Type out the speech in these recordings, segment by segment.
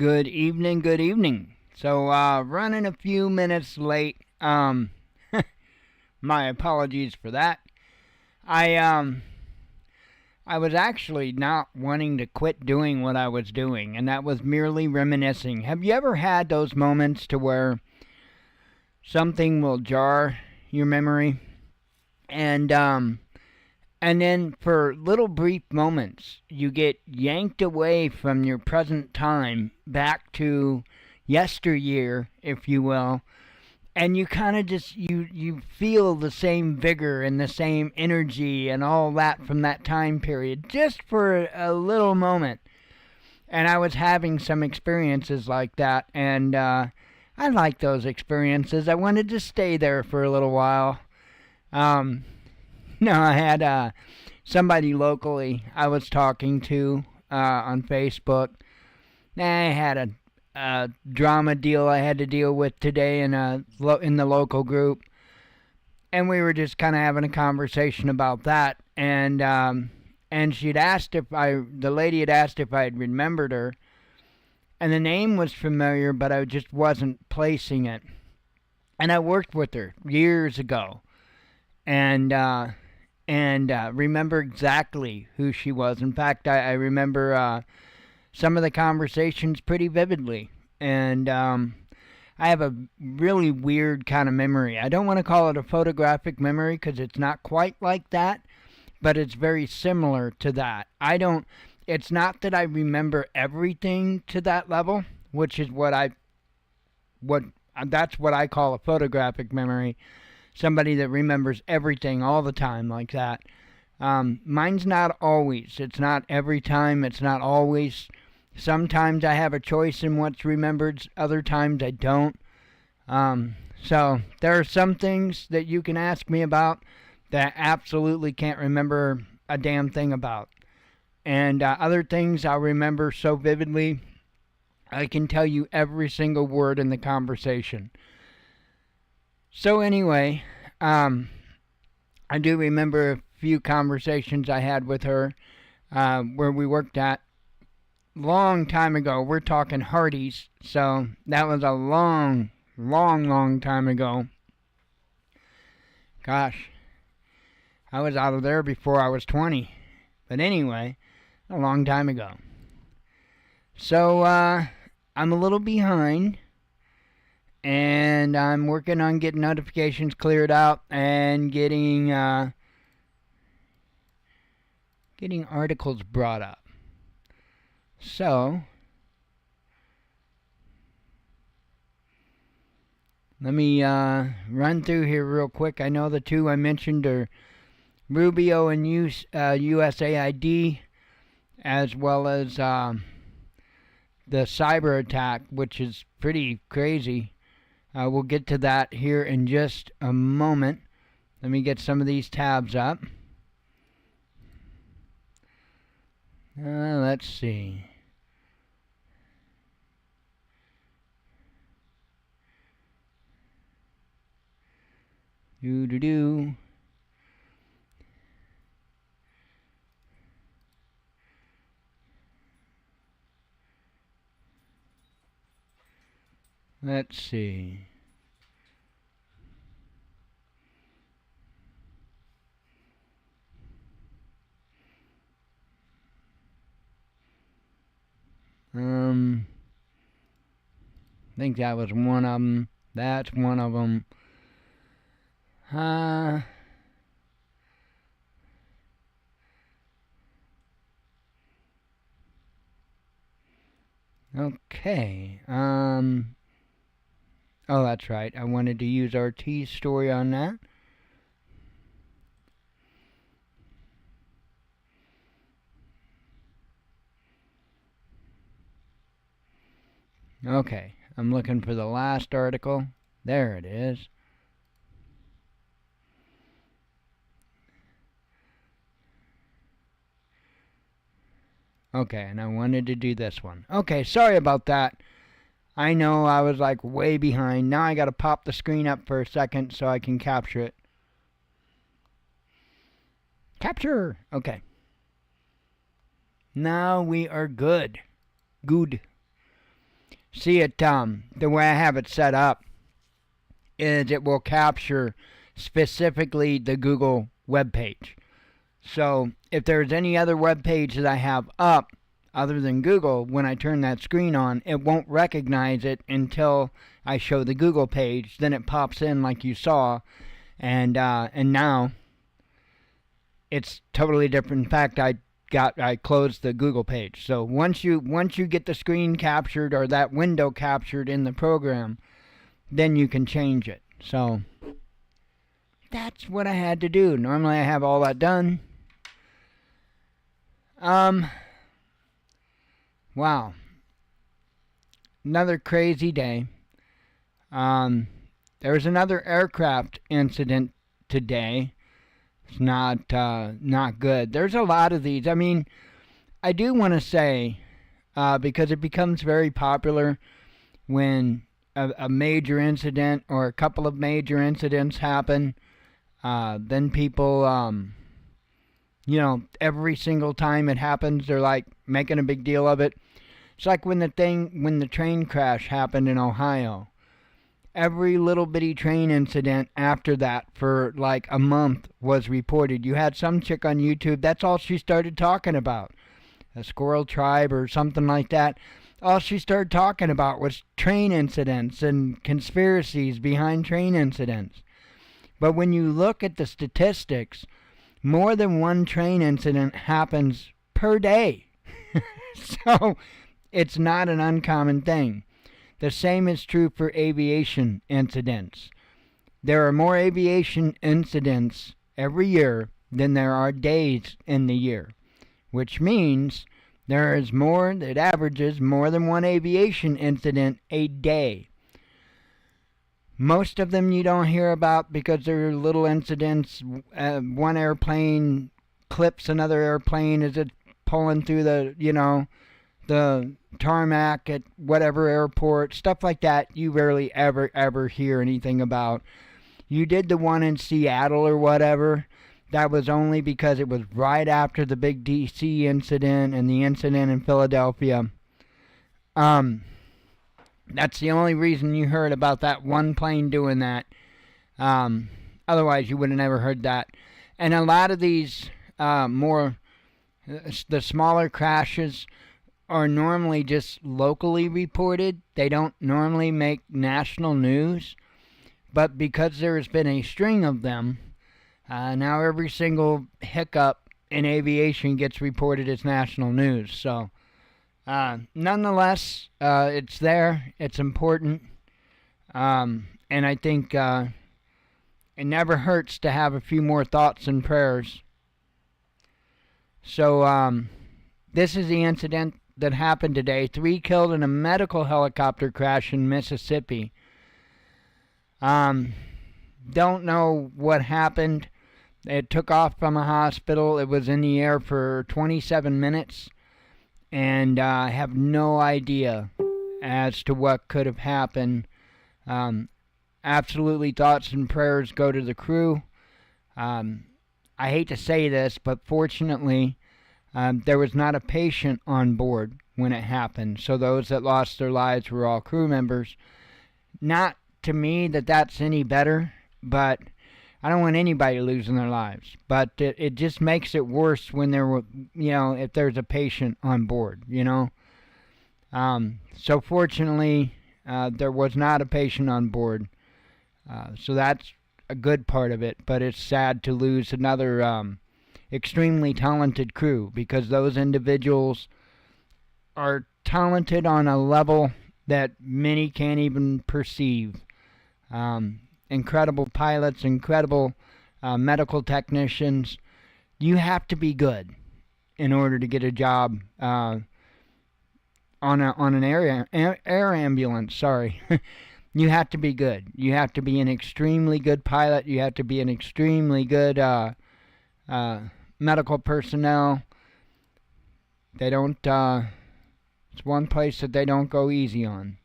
Good evening, good evening. So, running a few minutes late. My apologies for that. I, um, I was actually not wanting to quit doing what I was doing, and that was merely reminiscing. Have you ever had those moments to where something will jar your memory? And, um, and then for little brief moments, you get yanked away from your present time back to yesteryear, if you will, and you kind of just you feel the same vigor and the same energy and all that from that time period just for a little moment. And I was having some experiences like that, and I like those experiences. I wanted to stay there for a little while. Um, no, I had somebody locally I was talking to on Facebook. I had a drama deal I had to deal with today in the local group, and we were just kind of having a conversation about that. And she'd asked if the lady had asked if I had remembered her, and the name was familiar, but I just wasn't placing it. And I worked with her years ago, and remember exactly who she was. In fact, I remember some of the conversations pretty vividly. And I have a really weird kind of memory. I don't want to call it a photographic memory because it's not quite like that, but it's very similar to that. It's not that I remember everything to that level, which is that's what I call a photographic memory. Somebody that remembers everything all the time like that. Mine's not always. It's not every time. It's not always. Sometimes I have a choice in what's remembered. Other times I don't. So there are some things that you can ask me about that I absolutely can't remember a damn thing about. And other things I'll remember so vividly, I can tell you every single word in the conversation. So anyway, I do remember a few conversations I had with her where we worked at long time ago. We're talking Hardee's, so that was a long, long, long time ago. Gosh, I was out of there before I was 20. But anyway, a long time ago. So I'm a little behind, and I'm working on getting notifications cleared out and getting articles brought up. So let me run through here real quick. I know the two I mentioned are Rubio and USAID, as well as the cyber attack, which is pretty crazy. We'll get to that here in just a moment. Let me get some of these tabs up. Let's see. Do. Let's see. I think that was one of them. That's one of them. Okay. Oh, that's right. I wanted to use RT's story on that. Okay. I'm looking for the last article. There it is. Okay, and I wanted to do this one. Okay, sorry about that. I know I was like way behind. Now I gotta pop the screen up for a second so I can capture it. Capture! Okay. Now we are good. Good. See it, the way I have it set up is it will capture specifically the Google web page. So if there's any other web page that I have up other than Google, when I turn that screen on, it won't recognize it until I show the Google page. Then it pops in like you saw, and now it's totally different. In fact, I closed the Google page. So once you get the screen captured or that window captured in the program, then you can change it. So that's what I had to do. Normally I have all that done. Wow. Another crazy day. There was another aircraft incident today. It's not good. There's a lot of these. I mean, I do want to say, because it becomes very popular when a major incident or a couple of major incidents happen, then people, every single time it happens, they're like making a big deal of it. It's like when the train crash happened in Ohio. Every little bitty train incident after that for like a month was reported. You had some chick on YouTube, that's all she started talking about. A squirrel tribe or something like that. All she started talking about was train incidents and conspiracies behind train incidents. But when you look at the statistics, more than one train incident happens per day. So it's not an uncommon thing. The same is true for aviation incidents. There are more aviation incidents every year than there are days in the year, which means there is more, it averages more than one aviation incident a day. Most of them you don't hear about because they're little incidents. One airplane clips another airplane as it's pulling through the tarmac at whatever airport, stuff like that you rarely ever hear anything about. You did the one in Seattle or whatever, that was only because it was right after the big DC incident and the incident in Philadelphia. That's the only reason you heard about that one plane doing that. Otherwise you would have never heard that. And a lot of these the smaller crashes are normally just locally reported. They don't normally make national news. But because there has been a string of them, now every single hiccup in aviation gets reported as national news. So, nonetheless, it's there. It's important. And I think it never hurts to have a few more thoughts and prayers. So, this is the incident that happened today. 3 killed in a medical helicopter crash in Mississippi. Don't know what happened. It took off from a hospital. It was in the air for 27 minutes. And I have no idea as to what could have happened. Absolutely thoughts and prayers go to the crew. I hate to say this, but fortunately, there was not a patient on board when it happened. So those that lost their lives were all crew members. Not to me that that's any better, but I don't want anybody losing their lives. But it just makes it worse when if there's a patient on board, So fortunately, there was not a patient on board. So that's a good part of it, but it's sad to lose another extremely talented crew, because those individuals are talented on a level that many can't even perceive. Incredible pilots, incredible medical technicians. You have to be good in order to get a job on an air ambulance. Sorry. You have to be good. You have to be an extremely good pilot. You have to be an extremely good medical personnel. They don't, it's one place that they don't go easy on.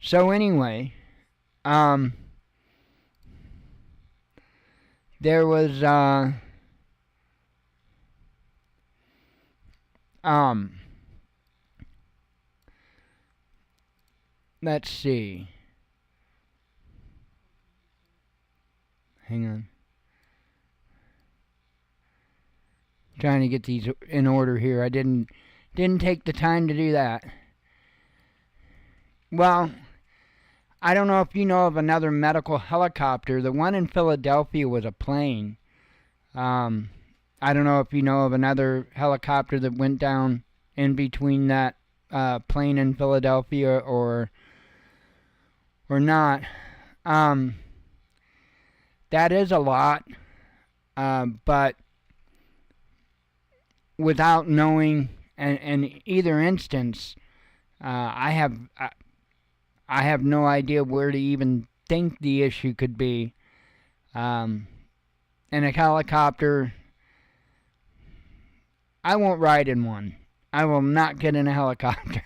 So anyway, there was, let's see. Hang on. Trying to get these in order here. I didn't take the time to do that. Well, I don't know if you know of another medical helicopter. The one in Philadelphia was a plane. I don't know if you know of another helicopter that went down in between that plane in Philadelphia or not. That is a lot, but without knowing, and in either instance, I have no idea where to even think the issue could be. In a helicopter, I won't ride in one. I will not get in a helicopter.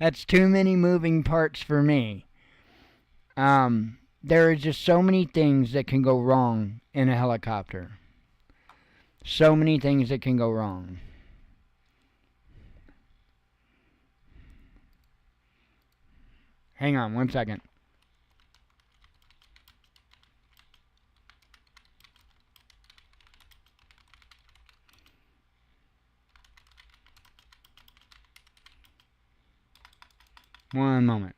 That's too many moving parts for me. There are just so many things that can go wrong in a helicopter. So many things that can go wrong. Hang on one second. One moment.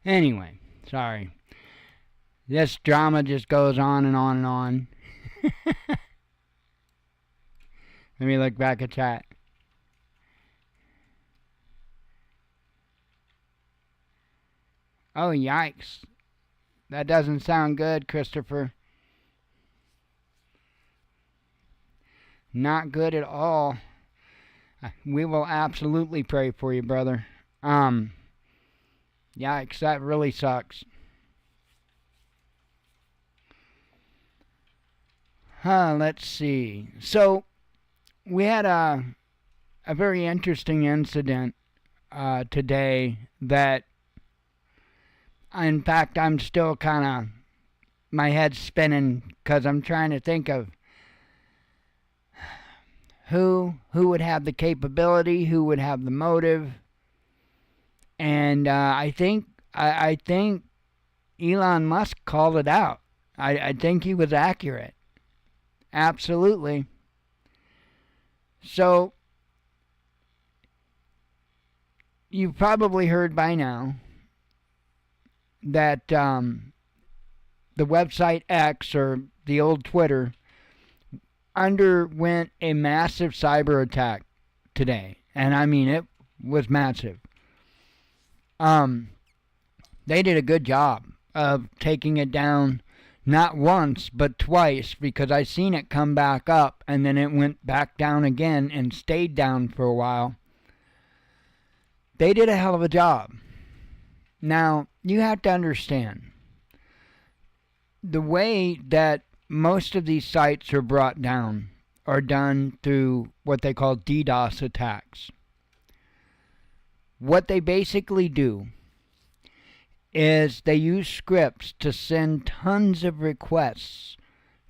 Anyway, sorry. This drama just goes on and on and on. Let me look back at chat. Oh, yikes. That doesn't sound good, Christopher. Not good at all. We will absolutely pray for you, brother. Yikes, that really sucks. Let's see. So, we had a very interesting incident today that, in fact, I'm still kind of, my head's spinning because I'm trying to think of who would have the capability, who would have the motive. And I think Elon Musk called it out. I think he was accurate. Absolutely. So, you've probably heard by now that the website X, or the old Twitter, underwent a massive cyber attack today. And I mean, it was massive. They did a good job of taking it down, not once, but twice, because I seen it come back up, and then it went back down again and stayed down for a while. They did a hell of a job. Now, you have to understand, the way that most of these sites are brought down are done through what they call DDoS attacks. What they basically do is they use scripts to send tons of requests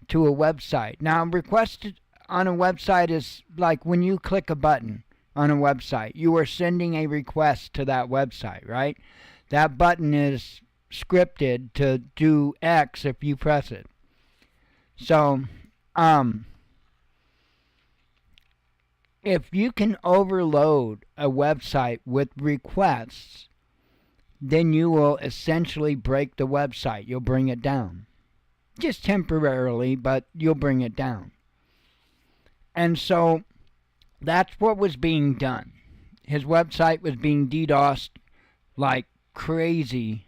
to a website. Now, requested on a website is like when you click a button on a website, you are sending a request to that website, right? That button is scripted to do X if you press it. if you can overload a website with requests, then you will essentially break the website. You'll bring it down. Just temporarily, but you'll bring it down. And so that's what was being done. His website was being DDoSed like crazy.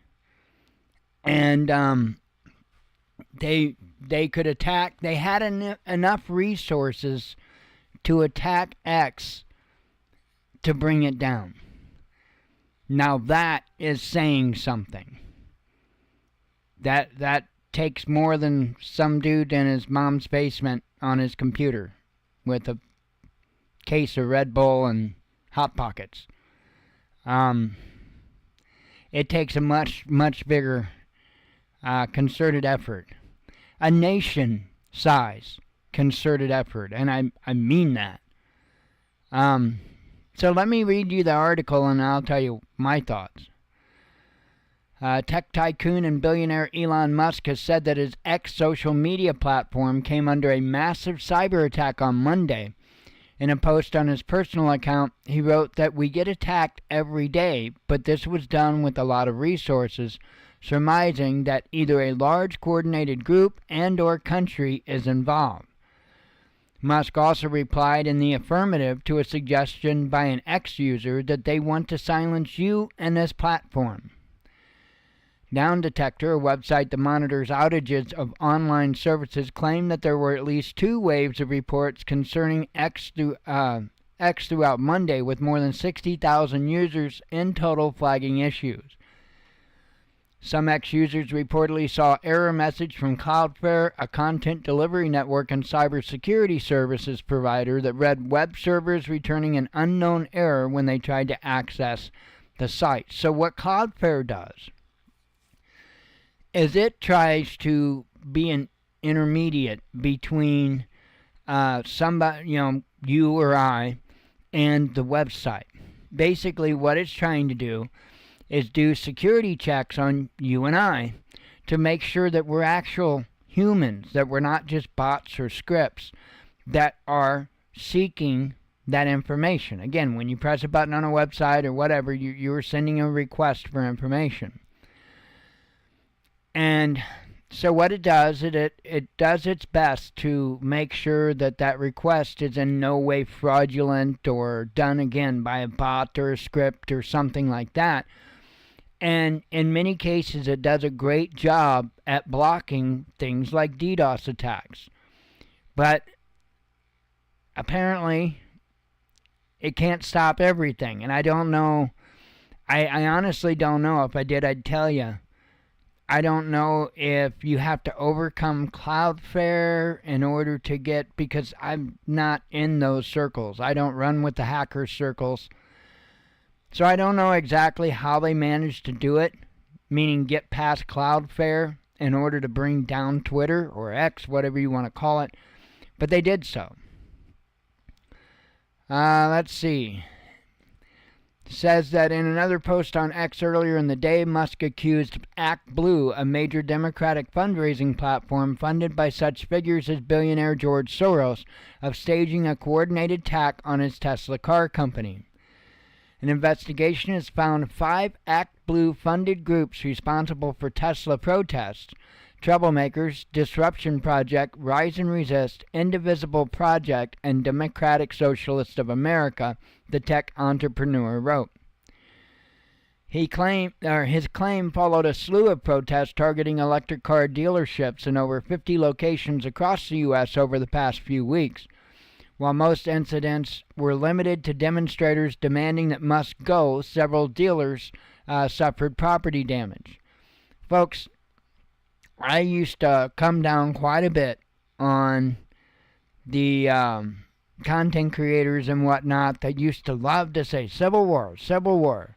And they could attack. They had enough resources to attack X to bring it down. Now that is saying something. That takes more than some dude in his mom's basement on his computer with a case of Red Bull and Hot Pockets. It takes a much, much bigger concerted effort. A nation-size concerted effort, and I mean that. So let me read you the article and I'll tell you my thoughts. Tech tycoon and billionaire Elon Musk has said that his X social media platform came under a massive cyber attack on Monday. In a post on his personal account, he wrote that we get attacked every day, but this was done with a lot of resources, surmising that either a large coordinated group and/or country is involved. Musk also replied in the affirmative to a suggestion by an X user that they want to silence you and this platform. Down Detector, a website that monitors outages of online services, claimed that there were at least 2 waves of reports concerning X throughout Monday, with more than 60,000 users in total flagging issues. Some X users reportedly saw error message from Cloudflare, a content delivery network and cybersecurity services provider, that read web servers returning an unknown error when they tried to access the site. So what Cloudflare does is it tries to be an intermediate between somebody, you or I, and the website. Basically, what it's trying to do is do security checks on you and I to make sure that we're actual humans, that we're not just bots or scripts that are seeking that information. Again, when you press a button on a website or whatever, you're sending a request for information. And so what it does, it does its best to make sure that that request is in no way fraudulent or done, again, by a bot or a script or something like that. And in many cases, it does a great job at blocking things like DDoS attacks. But apparently, it can't stop everything. And I don't know, I honestly don't know. If I did, I'd tell you. I don't know if you have to overcome Cloudflare in order to get, because I'm not in those circles. I don't run with the hacker circles. So I don't know exactly how they managed to do it, meaning get past Cloudflare in order to bring down Twitter or X, whatever you want to call it. But they did so. Let's see. Says that in another post on X earlier in the day, Musk accused ActBlue, a major Democratic fundraising platform funded by such figures as billionaire George Soros, of staging a coordinated attack on his Tesla car company. An investigation has found 5 ActBlue-funded groups responsible for Tesla protests: Troublemakers, Disruption Project, Rise and Resist, Indivisible Project, and Democratic Socialists of America, the tech entrepreneur wrote. His claim followed a slew of protests targeting electric car dealerships in over 50 locations across the U.S. over the past few weeks. While most incidents were limited to demonstrators demanding that Musk go, several dealers suffered property damage. Folks, I used to come down quite a bit on the content creators and whatnot that used to love to say Civil War, Civil War,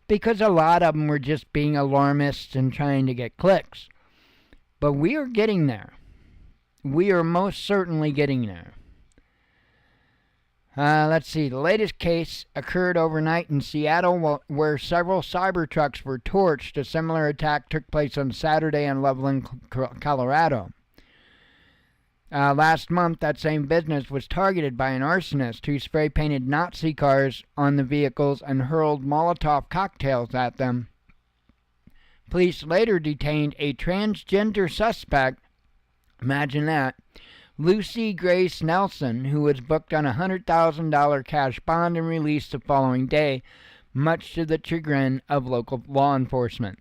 because a lot of them were just being alarmists and trying to get clicks. But we are getting there. We are most certainly getting there. Let's see. The latest case occurred overnight in Seattle, where several Cybertrucks were torched. A similar attack took place on Saturday in Loveland, Colorado. Last month, that same business was targeted by an arsonist who spray painted Nazi cars on the vehicles and hurled Molotov cocktails at them. Police later detained a transgender suspect, imagine that, Lucy Grace Nelson, who was booked on a $100,000 cash bond and released the following day, much to the chagrin of local law enforcement.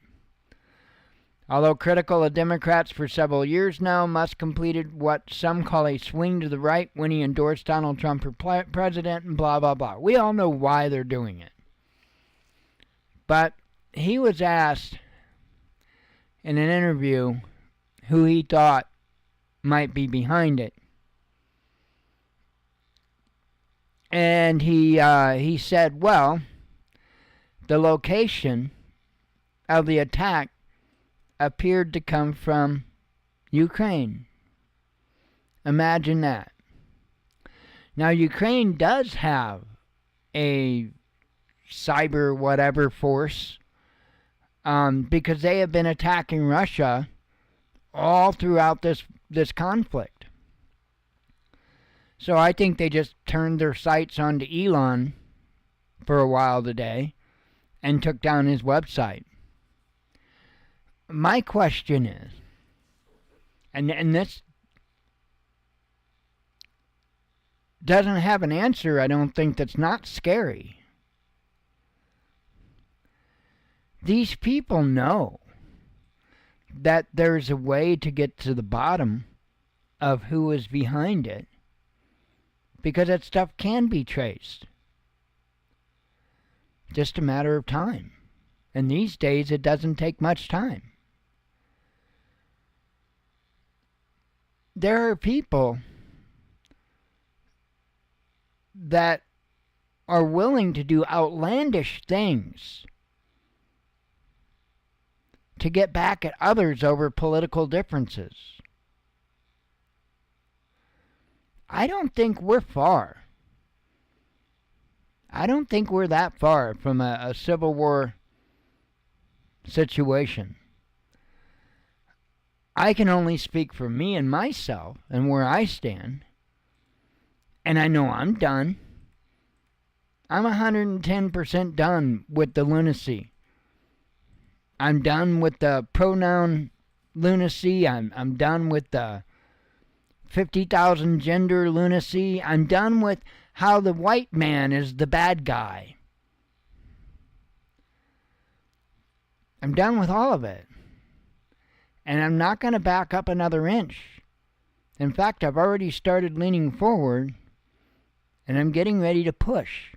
Although critical of Democrats for several years now, Musk completed what some call a swing to the right when he endorsed Donald Trump for president and blah, blah, blah. We all know why they're doing it. But he was asked in an interview who he thought might be behind it. And he said, well, the location of the attack appeared to come from Ukraine. Imagine that. Now, Ukraine does have a cyber whatever force because they have been attacking Russia all throughout this conflict. So I think they just turned their sights onto Elon for a while today and took down his website. My question is, and this doesn't have an answer, I don't think, that's not scary. These people know that there's a way to get to the bottom of who is behind it because that stuff can be traced. Just a matter of time. And these days it doesn't take much time. There are people that are willing to do outlandish things to get back at others over political differences. I don't think we're far. I don't think we're that far from a Civil War situation. I can only speak for me and myself and where I stand. And I know I'm done. I'm 110% done with the lunacy. I'm done with the pronoun lunacy. I'm done with the 50,000 gender lunacy. I'm done with how the white man is the bad guy. I'm done with all of it. And I'm not going to back up another inch. In fact, I've already started leaning forward, and I'm getting ready to push.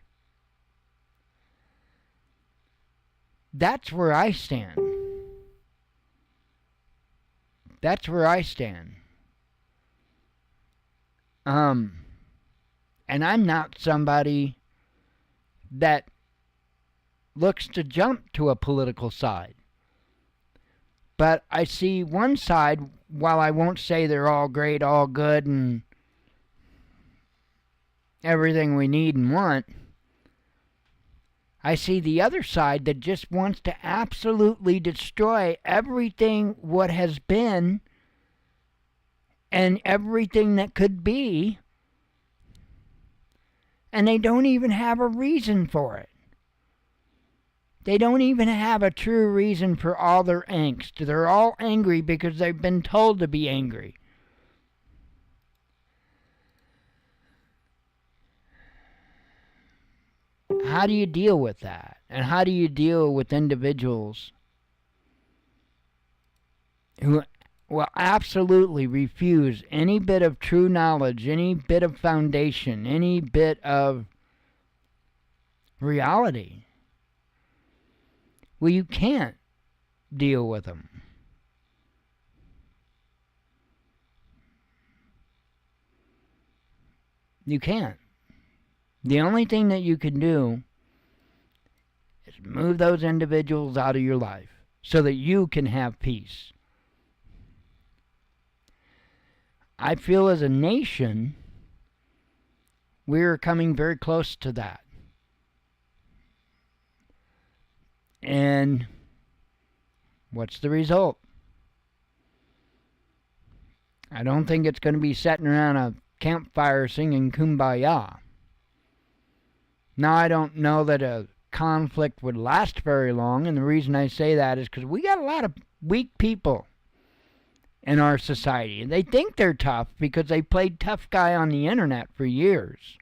That's where I stand. That's where I stand. And I'm not somebody that looks to jump to a political side. But I see one side, while I won't say they're all great, all good, and everything we need and want, I see the other side that just wants to absolutely destroy everything what has been and everything that could be, and they don't even have a reason for it. They don't even have a true reason for all their angst. They're all angry because they've been told to be angry. How do you deal with that? And how do you deal with individuals who will absolutely refuse any bit of true knowledge, any bit of foundation, any bit of reality? Well, you can't deal with them. You can't. The only thing that you can do is move those individuals out of your life so that you can have peace. I feel as a nation, we're coming very close to that. And what's the result? I don't think it's going to be sitting around a campfire singing Kumbaya. Now, I don't know that a conflict would last very long, and the reason I say that is because we got a lot of weak people in our society. They think they're tough because they played tough guy on the internet for years.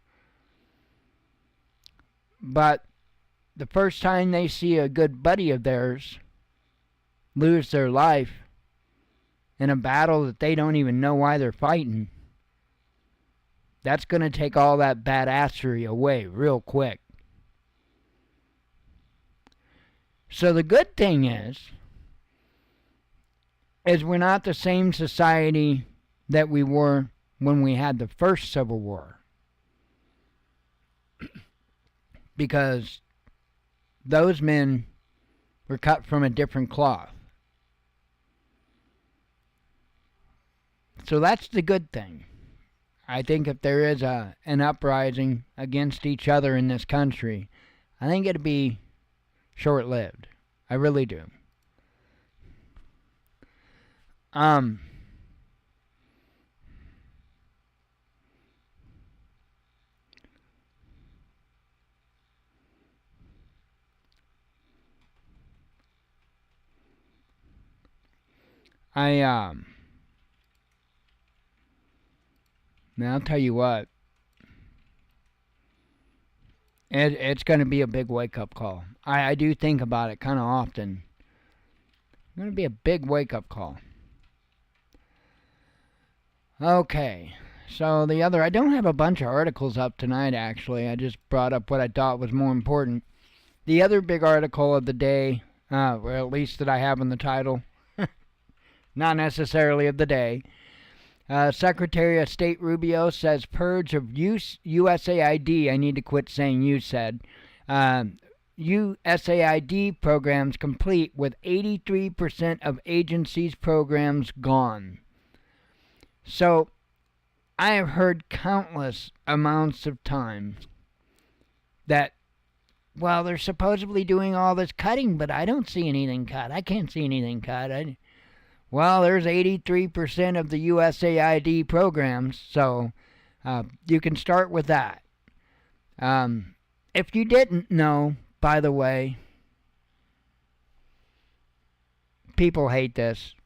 But the first time they see a good buddy of theirs lose their life in a battle that they don't even know why they're fighting, that's going to take all that badassery away real quick. So the good thing is we're not the same society that we were when we had the first Civil War. Because those men were cut from a different cloth. So that's the good thing. I think if there is an uprising against each other in this country, I think it'd be short-lived. I really do. Now I'll tell you what. It's going to be a big wake-up call. I do think about it kind of often. It's going to be a big wake-up call. Okay. So I don't have a bunch of articles up tonight, actually. I just brought up what I thought was more important. The other big article of the day, or at least that I have in the title, not necessarily of the day, Secretary of State Rubio says purge of USAID, I need to quit saying you said, USAID programs complete with 83% of agencies' programs gone. So, I have heard countless amounts of times that, well, they're supposedly doing all this cutting, but I don't see anything cut. I can't see anything cut. Well, there's 83% of the USAID programs, so you can start with that. If you didn't know, by the way, people hate this.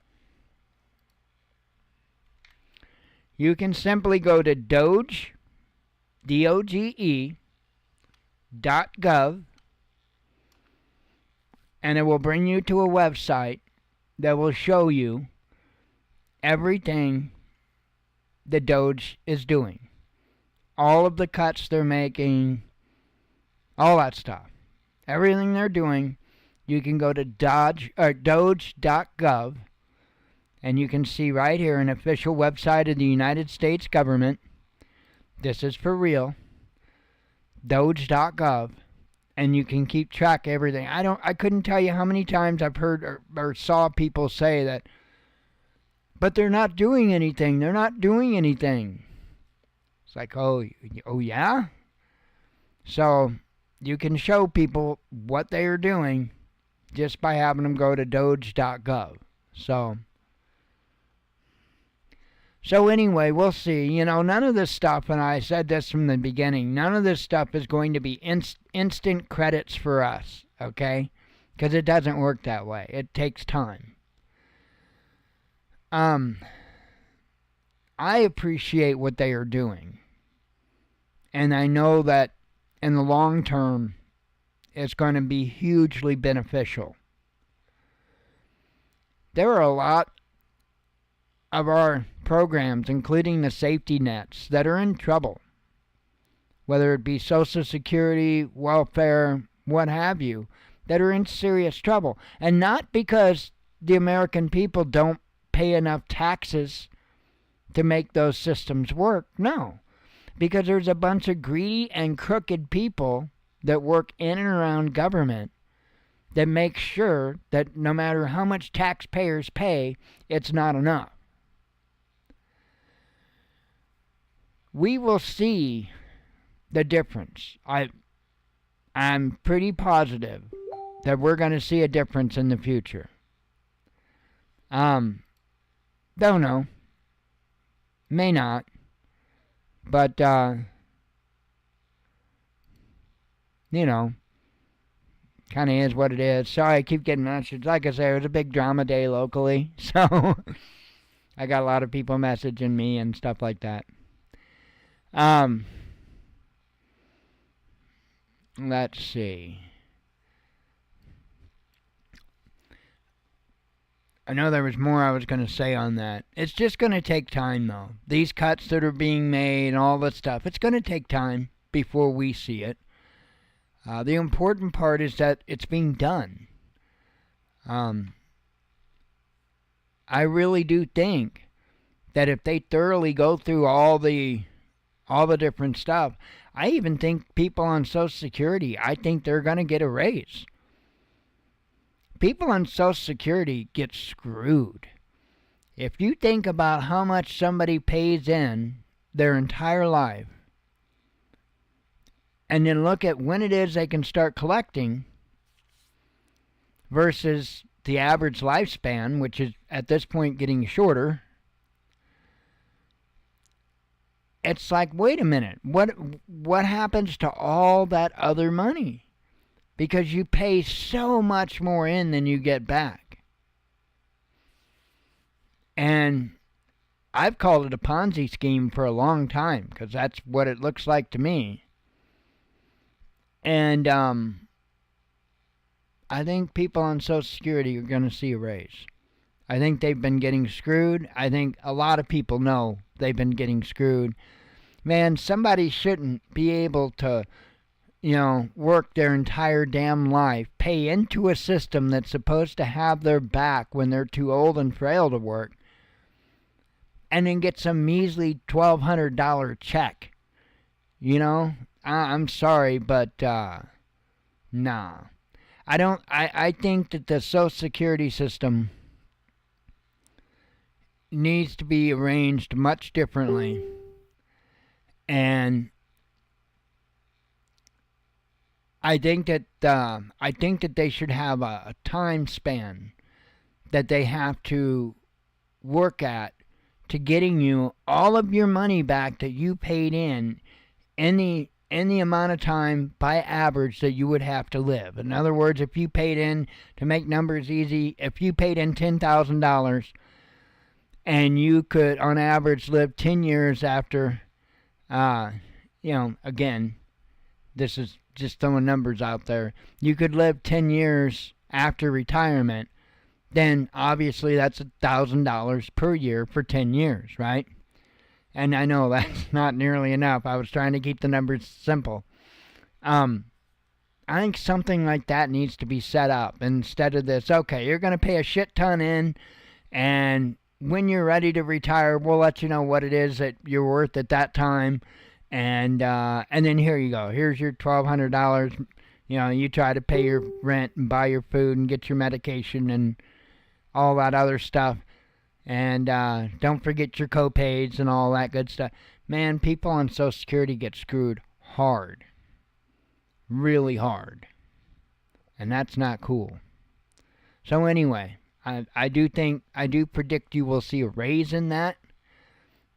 You can simply go to Doge, DOGE.gov, and it will bring you to a website that will show you everything the Doge is doing. All of the cuts they're making, all that stuff. Everything they're doing, you can go to Doge.gov, and you can see right here an official website of the United States government. This is for real. Doge.gov. And you can keep track of everything. I couldn't tell you how many times I've heard or saw people say that, but they're not doing anything. They're not doing anything. It's like, oh yeah? So you can show people what they are doing just by having them go to Doge.gov. So anyway, we'll see. None of this stuff, and I said this from the beginning, none of this stuff is going to be instant credits for us, okay? Because it doesn't work that way. It takes time. I appreciate what they are doing. And I know that in the long term, it's going to be hugely beneficial. There are a lot of our programs, including the safety nets, that are in trouble. Whether it be Social Security, welfare, what have you, that are in serious trouble. And not because the American people don't pay enough taxes to make those systems work. No. Because there's a bunch of greedy and crooked people that work in and around government that make sure that no matter how much taxpayers pay, it's not enough. We will see the difference. I'm pretty positive that we're going to see a difference in the future. Don't know. May not. But, you know, kind of is what it is. Sorry, I keep getting messages. Like I say, it was a big drama day locally. So I got a lot of people messaging me and stuff like that. Let's see. I know there was more I was going to say on that. It's just going to take time, though. These cuts that are being made and all this stuff, it's going to take time before we see it. The important part is that it's being done. I really do think that if they thoroughly go through all the different stuff, I even think people on Social Security, I think they're going to get a raise. People on Social Security get screwed. If you think about how much somebody pays in their entire life, and then look at when it is they can start collecting versus the average lifespan, which is at this point getting shorter, it's like, wait a minute, what happens to all that other money? Because you pay so much more in than you get back. And I've called it a Ponzi scheme for a long time, because that's what it looks like to me. And I think people on Social Security are going to see a raise. I think they've been getting screwed. I think a lot of people know they've been getting screwed. Man, somebody shouldn't be able to, work their entire damn life, pay into a system that's supposed to have their back when they're too old and frail to work, and then get some measly $1,200 check. I'm sorry, but nah. I think that the Social Security system needs to be arranged much differently. And I think that they should have a time span that they have to work at to getting you all of your money back that you paid in the amount of time by average that you would have to live. In other words, if you paid in, to make numbers easy, if you paid in $10,000 and you could on average live 10 years after, again, this is just throwing numbers out there, you could live 10 years after retirement, then obviously that's $1,000 per year for 10 years, right? And I know that's not nearly enough. I was trying to keep the numbers simple. I think something like that needs to be set up instead of this, okay, you're going to pay a shit ton in, and when you're ready to retire, we'll let you know what it is that you're worth at that time. And then here you go. Here's your $1,200. You try to pay your rent and buy your food and get your medication and all that other stuff. And don't forget your co-pays and all that good stuff. Man, people on Social Security get screwed hard. Really hard. And that's not cool. So anyway, I do predict you will see a raise in that.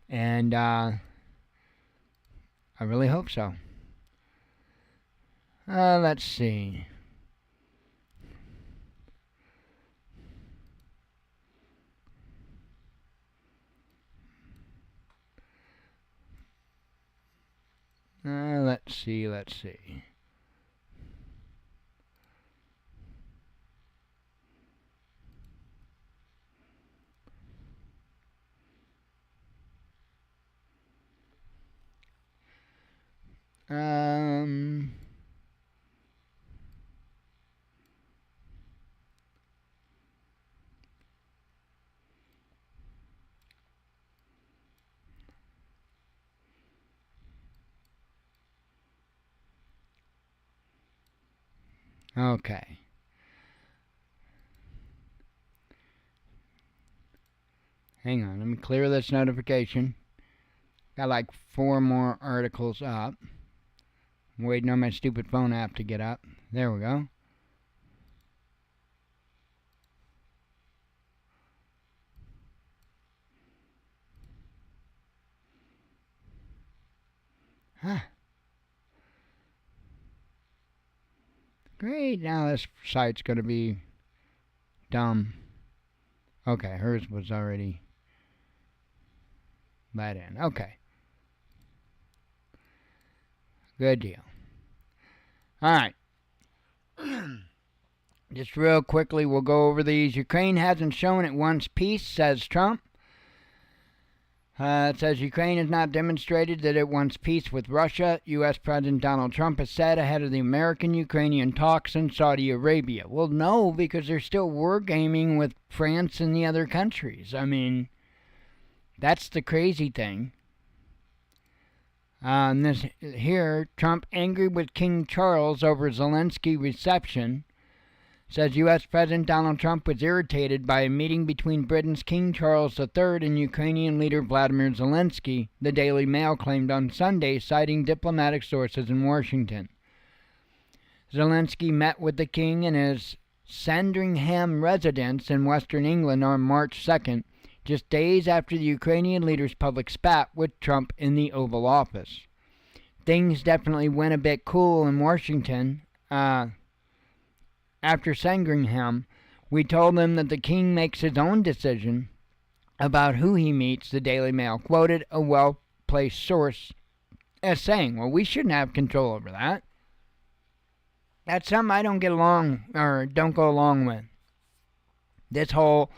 And I really hope so. Let's see. Let's see. Okay. Hang on, let me clear this notification. Got like 4 more articles up. I'm waiting on my stupid phone app to get up. There we go. Huh. Great, now this site's going to be dumb. Okay, hers was already let in. Okay. Good deal. Alright. Just real quickly, we'll go over these. Ukraine hasn't shown it wants peace, says Trump. It says Ukraine has not demonstrated that it wants peace with Russia, U.S. President Donald Trump has said ahead of the American-Ukrainian talks in Saudi Arabia. Well, no, because they're still wargaming with France and the other countries. I mean, that's the crazy thing. Here, Trump angry with King Charles over Zelensky reception. Says U.S. President Donald Trump was irritated by a meeting between Britain's King Charles III and Ukrainian leader Vladimir Zelensky, the Daily Mail claimed on Sunday, citing diplomatic sources in Washington. Zelensky met with the king in his Sandringham residence in western England on March 2nd, just days after the Ukrainian leader's public spat with Trump in the Oval Office. Things definitely went a bit cool in Washington. After Sandringham, we told him that the king makes his own decision about who he meets, the Daily Mail quoted a well-placed source as saying, well, we shouldn't have control over that. That's something I don't get along, or don't go along with. This whole,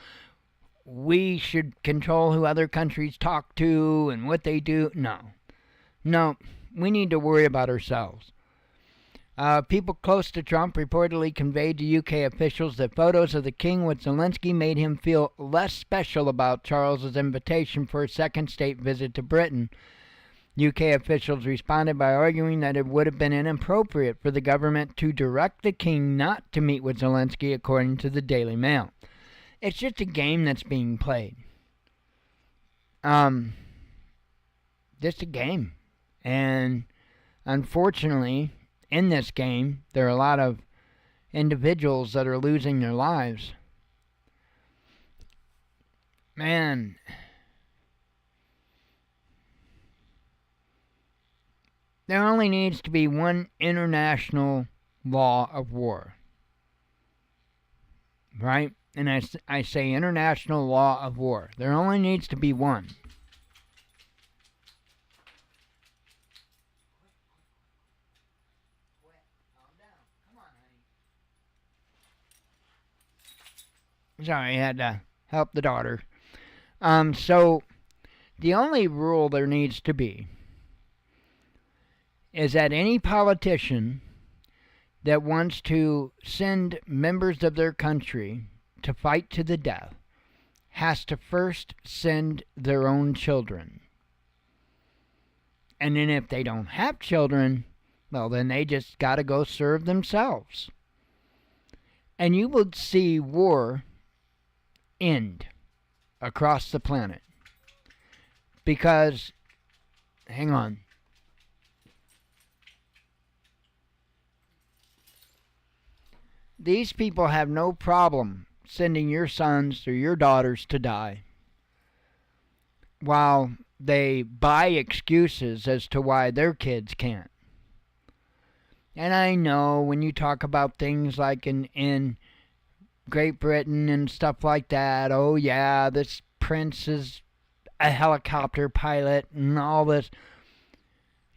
we should control who other countries talk to and what they do. No, we need to worry about ourselves. People close to Trump reportedly conveyed to UK officials that photos of the king with Zelensky made him feel less special about Charles's invitation for a second state visit to Britain. UK officials responded by arguing that it would have been inappropriate for the government to direct the king not to meet with Zelensky, according to the Daily Mail. It's just a game that's being played. Just a game. And unfortunately, in this game, there are a lot of individuals that are losing their lives. Man, there only needs to be one international law of war. Right? And I say international law of war. There only needs to be one. Sorry, I had to help the daughter. So, the only rule there needs to be is that any politician that wants to send members of their country to fight to the death has to first send their own children. And then if they don't have children, well, then they just got to go serve themselves. And you will see war end across the planet. Because, hang on. These people have no problem sending your sons or your daughters to die, while they buy excuses as to why their kids can't. And I know when you talk about things like in Great Britain and stuff like that, oh yeah, this prince is a helicopter pilot and all this.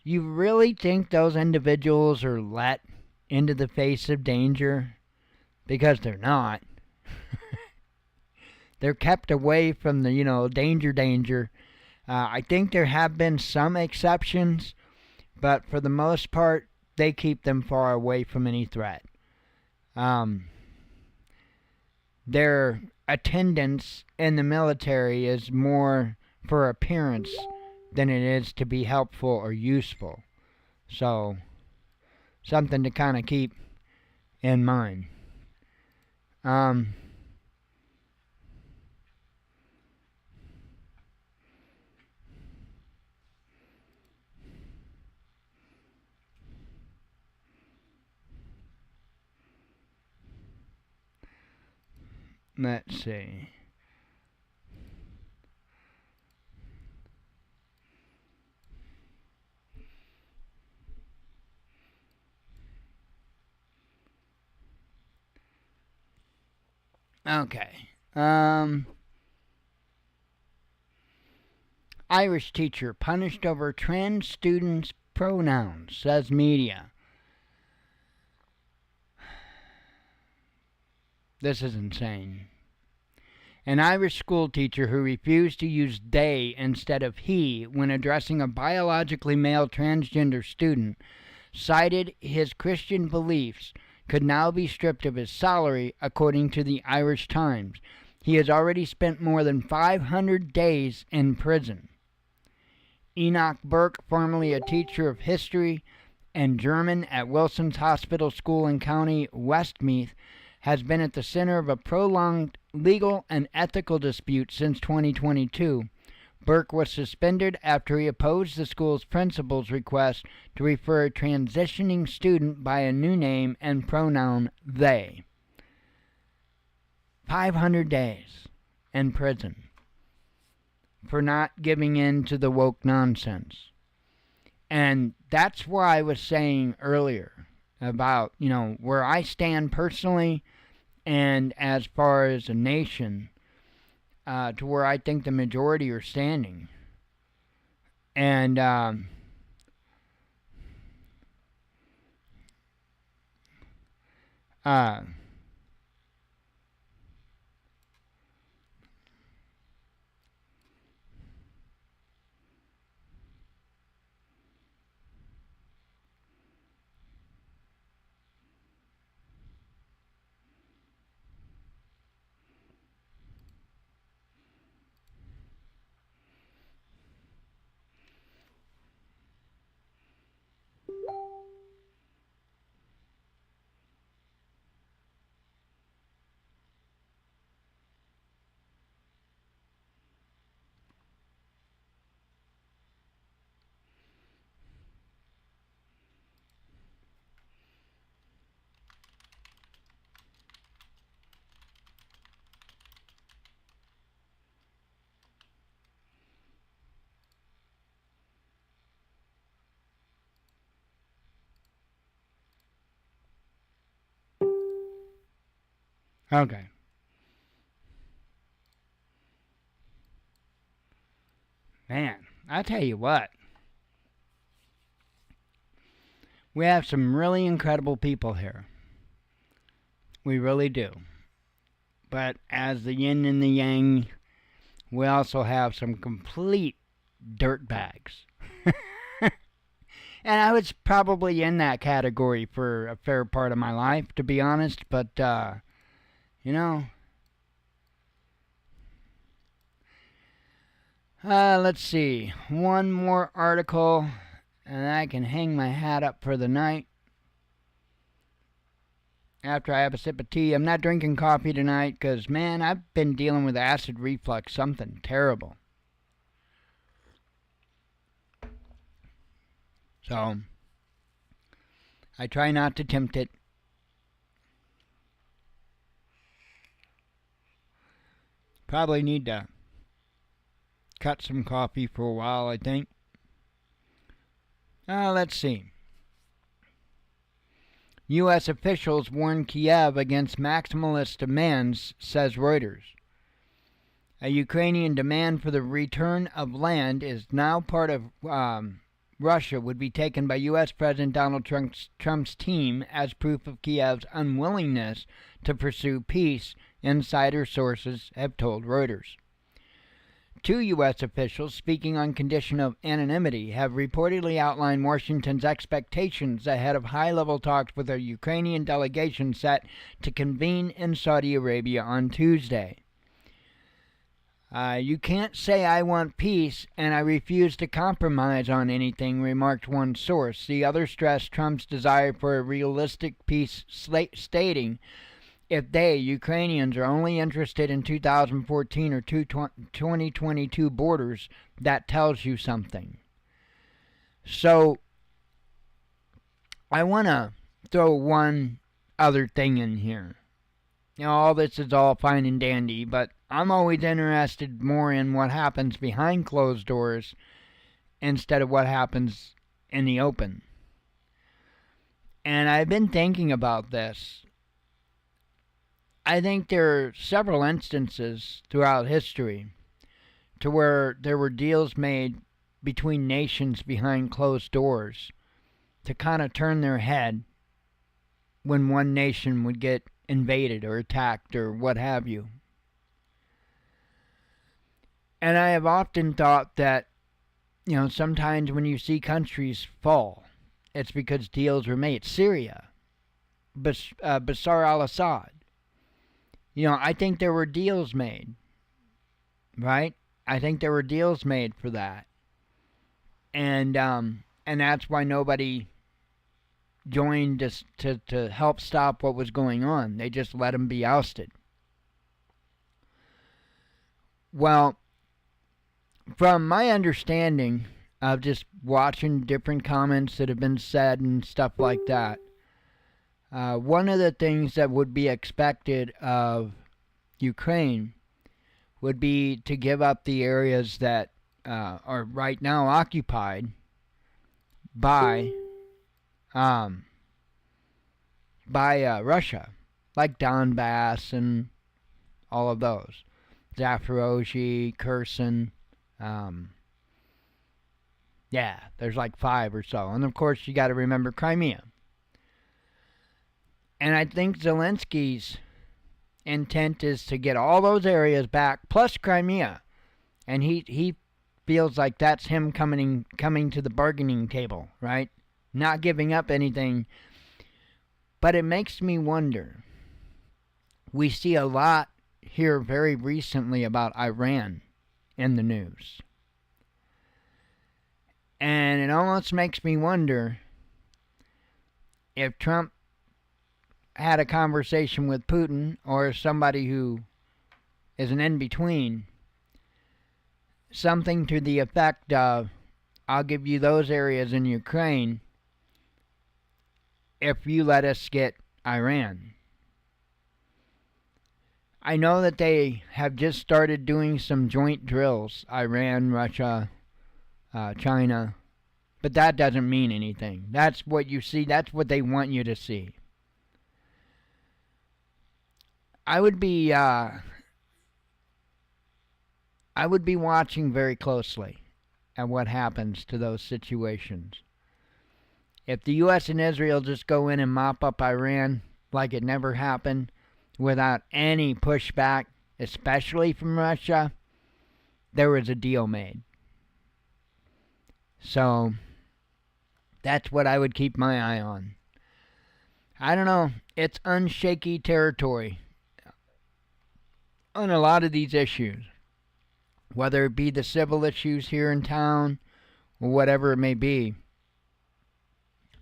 You really think those individuals are let into the face of danger? Because they're not. They're kept away from the, danger. I think there have been some exceptions, but for the most part, they keep them far away from any threat. Their attendance in the military is more for appearance than it is to be helpful or useful. So, something to kind of keep in mind. Let's see. Okay. Irish teacher punished over trans students' pronouns, says media. This is insane. An Irish school teacher who refused to use they instead of he when addressing a biologically male transgender student cited his Christian beliefs could now be stripped of his salary, according to the Irish Times. He has already spent more than 500 days in prison. Enoch Burke, formerly a teacher of history and German at Wilson's Hospital School in County Westmeath, has been at the center of a prolonged legal and ethical dispute since 2022. Burke was suspended after he opposed the school's principal's request to refer a transitioning student by a new name and pronoun they. 500 days in prison for not giving in to the woke nonsense. And that's why I was saying earlier about, where I stand personally and as far as a nation, to where I think the majority are standing. And okay. Man, I tell you what. We have some really incredible people here. We really do. But as the yin and the yang, we also have some complete dirtbags. And I was probably in that category for a fair part of my life, to be honest. But, let's see. One more article, and I can hang my hat up for the night. After I have a sip of tea. I'm not drinking coffee tonight because, man, I've been dealing with acid reflux, something terrible. So, I try not to tempt it. Probably need to cut some coffee for a while, I think. Let's see. U.S. officials warn Kiev against maximalist demands, says Reuters. A Ukrainian demand for the return of land is now part of Russia would be taken by U.S. President Donald Trump's team as proof of Kiev's unwillingness to pursue peace, insider sources have told Reuters. Two U.S. officials, speaking on condition of anonymity, have reportedly outlined Washington's expectations ahead of high-level talks with a Ukrainian delegation set to convene in Saudi Arabia on Tuesday. You can't say I want peace and I refuse to compromise on anything, remarked one source. The other stressed Trump's desire for a realistic peace, stating, if they, Ukrainians, are only interested in 2014 or 2022 borders, that tells you something. So, I want to throw one other thing in here. All this is all fine and dandy, but I'm always interested more in what happens behind closed doors instead of what happens in the open. And I've been thinking about this. I think there are several instances throughout history to where there were deals made between nations behind closed doors to kind of turn their head when one nation would get invaded or attacked or what have you. And I have often thought that, sometimes when you see countries fall, it's because deals were made. Syria, Bashar al-Assad. I think there were deals made, right? I think there were deals made for that. And that's why nobody joined to help stop what was going on. They just let him be ousted. Well, from my understanding of just watching different comments that have been said and stuff like that, one of the things that would be expected of Ukraine would be to give up the areas that are right now occupied by Russia, like Donbass and all of those, Zaporozhye, Kherson. There's like 5 or so, and of course you got to remember Crimea. And I think Zelensky's intent is to get all those areas back, plus Crimea, and he feels like that's him coming to the bargaining table, right? Not giving up anything. But it makes me wonder. We see a lot here very recently about Iran in the news. And it almost makes me wonder if Trump had a conversation with Putin or somebody who is an in-between, something to the effect of, I'll give you those areas in Ukraine if you let us get Iran. I know that they have just started doing some joint drills, Iran, Russia, China, but that doesn't mean anything. That's what you see. That's what they want you to see. I would be watching very closely at what happens to those situations. If the U.S. and Israel just go in and mop up Iran like it never happened, without any pushback, especially from Russia, there was a deal made. So that's what I would keep my eye on. I don't know. It's unshaky territory on a lot of these issues, whether it be the civil issues here in town or whatever it may be.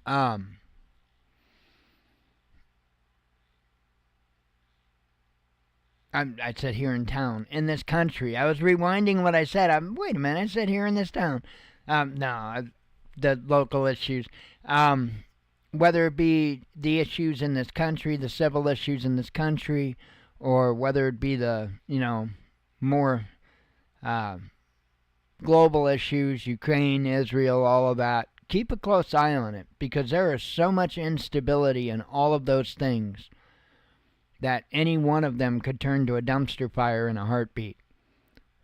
I said here in town, in this country. I was rewinding what I said. Wait a minute, I said here in this town. The local issues. Whether it be the issues in this country, the civil issues in this country, or whether it be the, more global issues, Ukraine, Israel, all of that. Keep a close eye on it, because there is so much instability in all of those things that any one of them could turn to a dumpster fire in a heartbeat.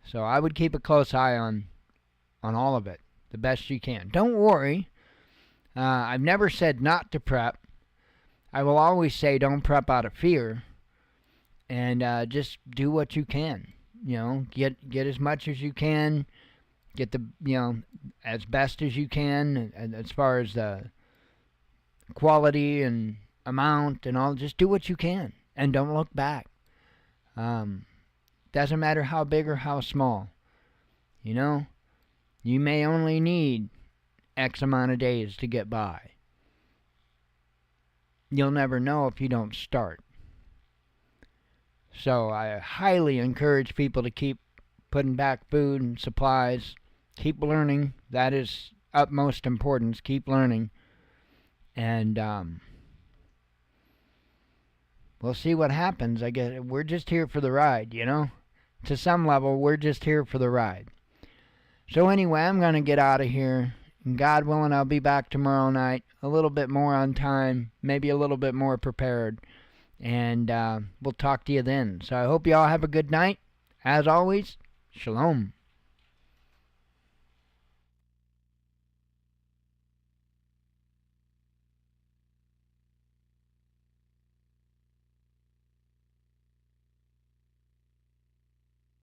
So I would keep a close eye on all of it, the best you can. Don't worry. I've never said not to prep. I will always say don't prep out of fear, and just do what you can. Get as much as you can. Get the as best as you can, as far as the quality and amount and all. Just do what you can. And don't look back. Doesn't matter how big or how small. You may only need X amount of days to get by. You'll never know if you don't start. So I highly encourage people to keep putting back food and supplies. Keep learning. That is utmost importance. Keep learning. And we'll see what happens. I guess we're just here for the ride, To some level, we're just here for the ride. So anyway, I'm going to get out of here. And God willing, I'll be back tomorrow night. A little bit more on time. Maybe a little bit more prepared. And we'll talk to you then. So I hope you all have a good night. As always, shalom.